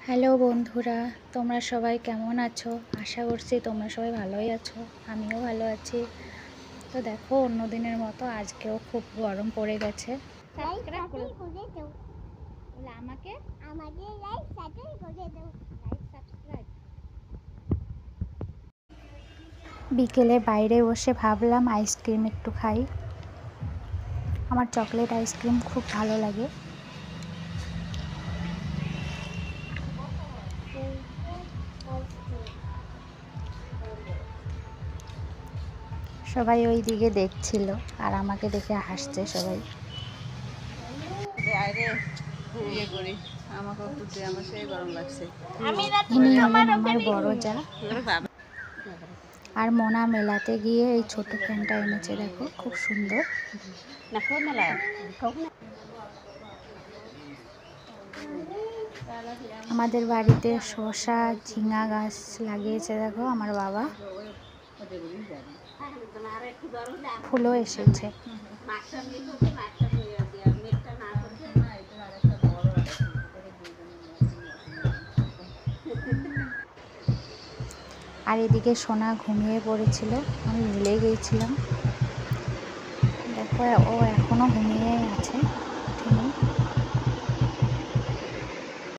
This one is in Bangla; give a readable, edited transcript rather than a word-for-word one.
হ্যালো বন্ধুরা, তোমরা সবাই কেমন আছো? আশা করছি তোমরা সবাই ভালোই আছো। আমিও ভালো আছি। তো দেখো, অন্য দিনের মতো আজকেও খুব গরম পড়ে গেছে। সাবস্ক্রাইব করে দাও। বলে আমাকে লাইক সাবস্ক্রাইব। বিকেলে বাইরে বসে ভাবলাম আইসক্রিম একটু খাই। আমার চকলেট আইসক্রিম খুব ভালো লাগে। সবাই ওই দিকে দেখছিল আর আমাকে দেখে হাসছে সবাই। ইনি হলেন আমার বড় যা। আর মোনা মেলাতে গিয়ে এই ছোট ফ্যানটা এনেছে, দেখো খুব সুন্দর। আমাদের বাড়িতে শসা ঝিঙা গাছ লাগিয়েছে, দেখো আমার বাবা। ফুলও এসেছে। আর এদিকে সোনা ঘুমিয়ে পড়েছিল, আমি ভুলে গিয়েছিলাম। দেখো ও এখনো ঘুমিয়ে আছে, ওঠেনি।